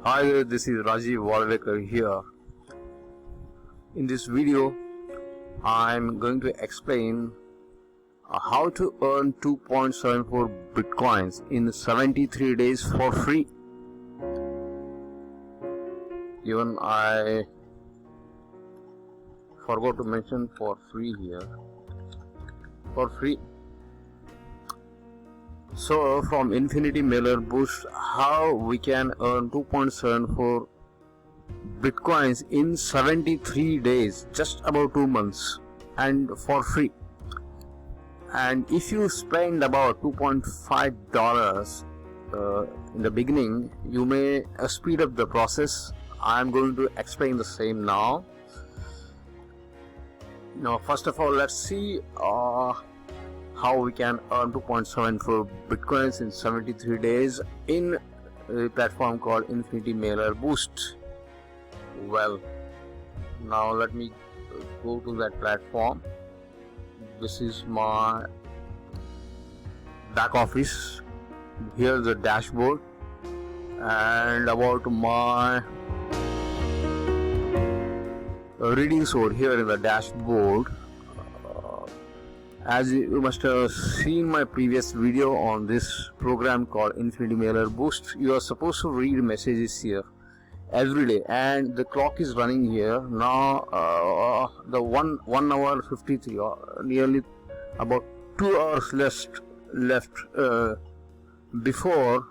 Hi, this is Rajiv Walvekar here. In this video, I'm going to explain how to earn 2.74 Bitcoins in 73 days for free. Even I forgot to mention for free here. For free. So from Infinity Mailer Boost, how we can earn 2.74 Bitcoins in 73 days, just about 2 months, and for free. And if you spend about $2.5 in the beginning, you may speed up the process. I'm going to explain the same now. Now, first of all, let's see how we can earn 2.74 Bitcoins in 73 days in a platform called Infinity Mailer Boost. Well, now let me go to that platform. This is my back office. Here's the dashboard, and about my reading sword here in the dashboard. As you must have seen my previous video on this program called Infinity Mailer Boost, you are supposed to read messages here every day, and the clock is running here now. The 1 hour 53, nearly about 2 hours left before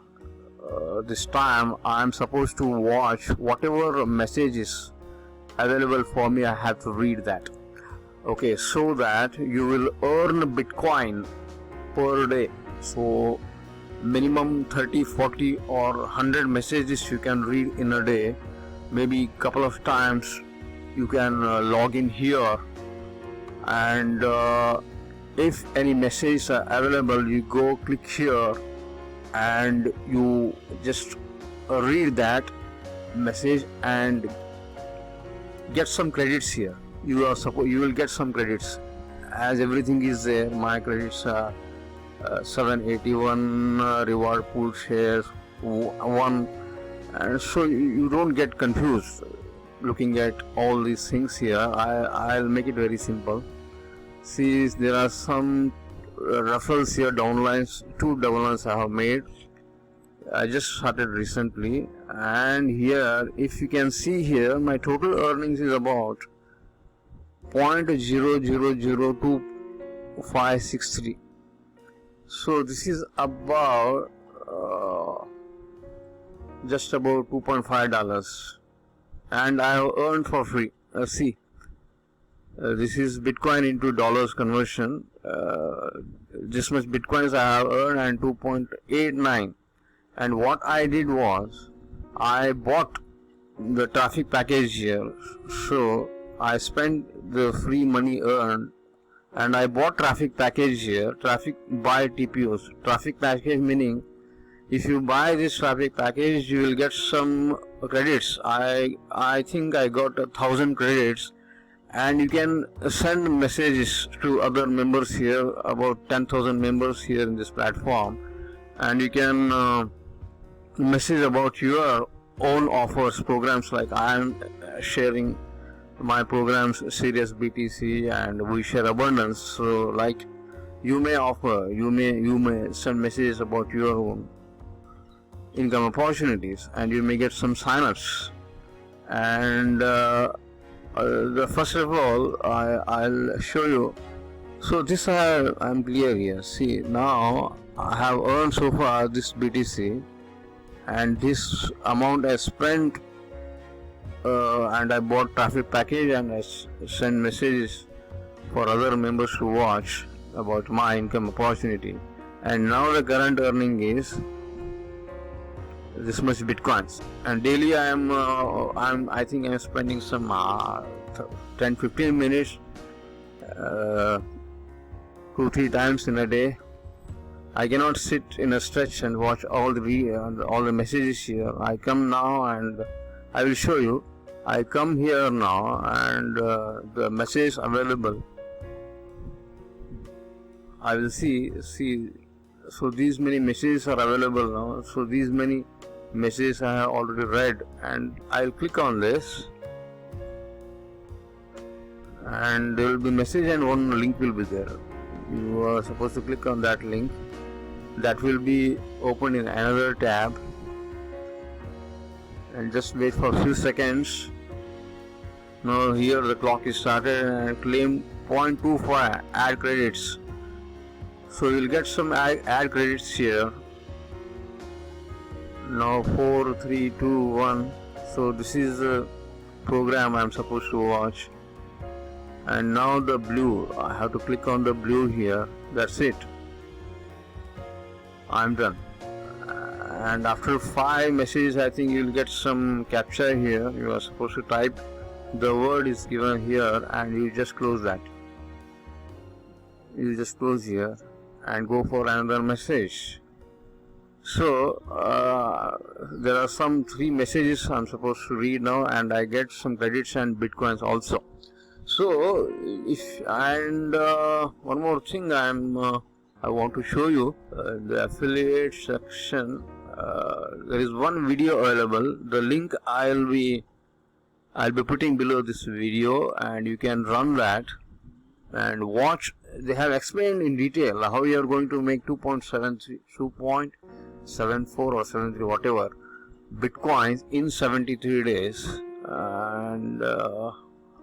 this time. I am supposed to watch whatever messages available for me. I have to read that. Okay, so that you will earn Bitcoin per day. So minimum 30, 40 or 100 messages you can read in a day. Maybe couple of times you can log in here, and if any messages are available, you go click here and you just read that message and get some credits here. You will get some credits, as everything is there. My credits are 781 reward pool shares 1, and so you don't get confused looking at all these things here. I'll make it very simple. See, there are some referrals here, downlines, 2 downlines I have made. I just started recently, and here, if you can see here, my total earnings is about 0.0002563. So this is about just about $2.5, and I have earned for free. See, this is Bitcoin into dollars conversion. This much Bitcoins I have earned, and 2.89. And what I did was, I bought the traffic package here. So I spent the free money earned, and I bought traffic package here. Traffic by TPOs. Traffic package meaning, if you buy this traffic package, you will get some credits. I think I got 1,000 credits, and you can send messages to other members here. About 10,000 members here in this platform, and you can message about your own offers, programs. Like I am sharing my programs, Serious BTC and We Share Abundance. So like, you may offer, you may send messages about your own income opportunities, and you may get some signups. And first of all, I'll show you. So this I'm clear here. See, now I have earned so far this BTC, and this amount I spent, and I bought traffic package, and I send messages for other members to watch about my income opportunity. And now the current earning is this much Bitcoins, and daily I think I'm spending some 10-15 minutes 2-3 times in a day. I cannot sit in a stretch and watch all the messages here. I come now, and I will show you. I come here now, and the message available, I will see. So these many messages are available now. So these many messages I have already read, and I'll click on this, and there will be message and one link will be there. You are supposed to click on that link. That will be opened in another tab, and just wait for a few seconds. Now here the clock is started and claim 0.25 ad credits. So you'll get some ad credits here. Now 4, 3, 2, 1. So this is the program I'm supposed to watch. And now the blue, I have to click on the blue here. That's it. I'm done. And after 5 messages, I think you'll get some captcha here. You are supposed to type. The word is given here, and you just close that. You just close here and go for another message. So there are some 3 messages I'm supposed to read now, and I get some credits and bitcoins also. So one more thing I want to show you, the affiliate section. There is one video available. The link I'll be putting below this video, and you can run that and watch. They have explained in detail how you are going to make 2.74 or 73 whatever bitcoins in 73 days. And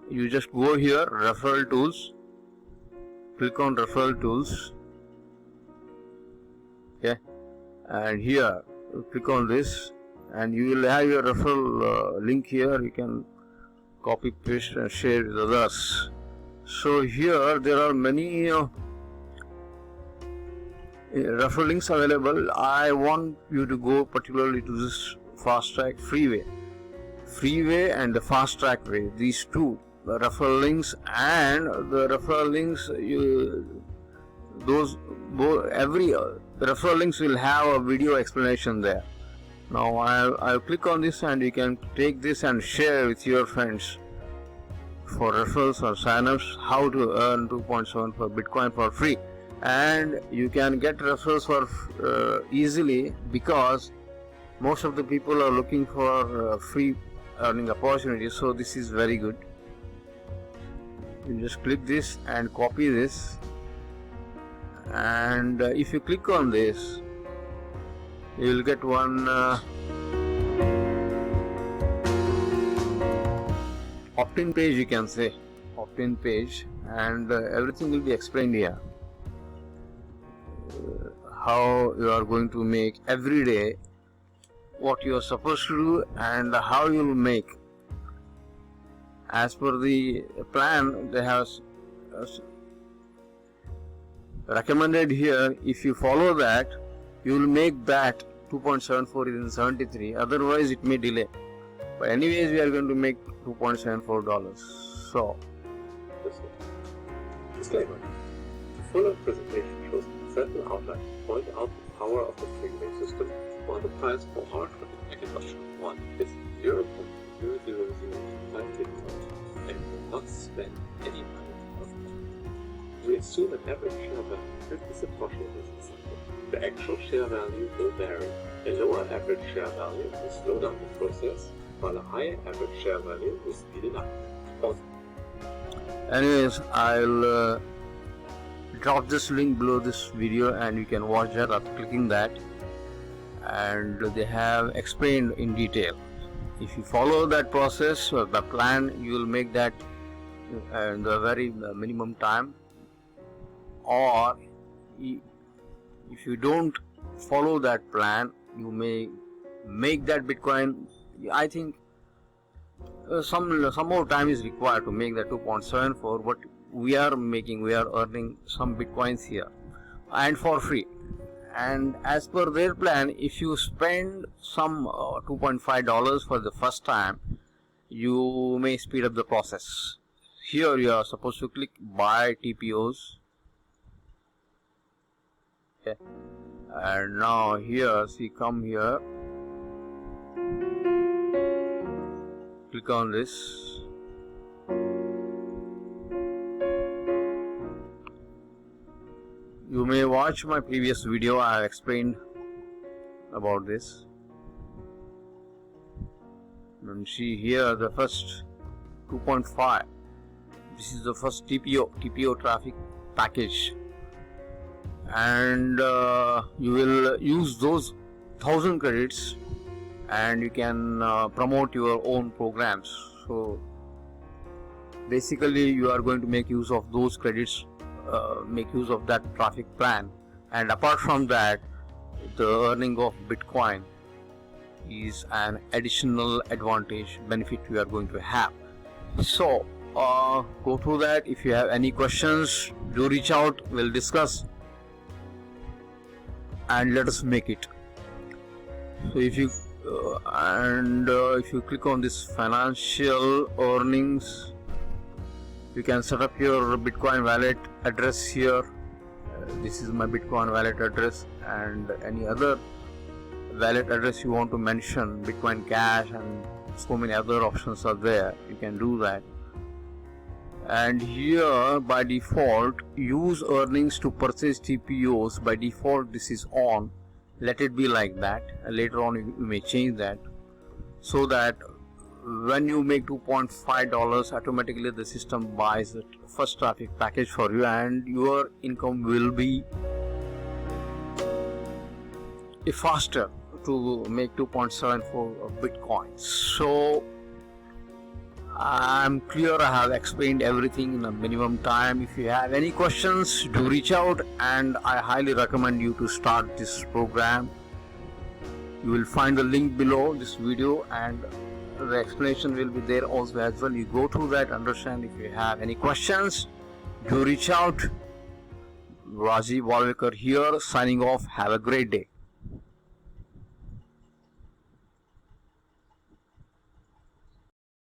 you just go here, referral tools, click on referral tools, okay, and here click on this, and you will have your referral link here. You can copy, paste and share with others. So here there are many referral links available. I want you to go particularly to this fast track freeway and the fast track way. These two, the referral links and the referral links, every referral links will have a video explanation there. Now I'll click on this, and you can take this and share with your friends for referrals or signups how to earn 2.74 Bitcoin for free. And you can get referrals for easily, because most of the people are looking for free earning opportunities. So this is very good. You just click this and copy this, and if you click on this, you will get one opt-in page, you can say opt-in page, and everything will be explained here. How you are going to make every day, what you are supposed to do, and how you will make. As per the plan they have recommended here, if you follow that, you will make that 2.74 in 73. Otherwise it may delay. But anyways, we are going to make $2.74. So disclaimer: the following presentation shows a central outline to point out the power of the freeway system, while the price for our 2021 is 0.00056, and will not spend any money on it. We assume an average share value is a portion of this example. The actual share value will vary. A lower average share value will slow down the process, while a higher average share value will speed it up. Anyways, I'll drop this link below this video, and you can watch that after clicking that, and they have explained in detail. If you follow that process or the plan, you will make that in the very minimum time. Or if you don't follow that plan, you may make that Bitcoin. I think some more time is required to make that 2.74, but we are earning some Bitcoins here, and for free. And as per their plan, if you spend some $2.5 for the first time, you may speed up the process. Here you are supposed to click buy TPOs. Okay. And now here, see, come here, click on this. You may watch my previous video. I have explained about this. And see here the first 2.5. This is the first TPO traffic package, and you will use those 1000 credits and you can promote your own programs. So basically you are going to make use of those credits, make use of that traffic plan, and apart from that, the earning of Bitcoin is an additional advantage benefit you are going to have. So go through that. If you have any questions, do reach out, we'll discuss and let us make it. So if you if you click on this financial earnings, you can set up your Bitcoin wallet address here. This is my Bitcoin wallet address, and any other wallet address you want to mention, Bitcoin Cash, and so many other options are there. You can do that. And here by default, use earnings to purchase TPOs. By default this is on. Let it be like that. Later on you may change that, so that when you make $2.5, automatically the system buys the first traffic package for you, and your income will be faster to make 2.74 Bitcoin. So I'm clear, I have explained everything in a minimum time. If you have any questions, do reach out, and I highly recommend you to start this program. You will find the link below this video, and the explanation will be there also as well. You go through that, understand. If you have any questions, do reach out. Rajiv Walvekar here, signing off. Have a great day.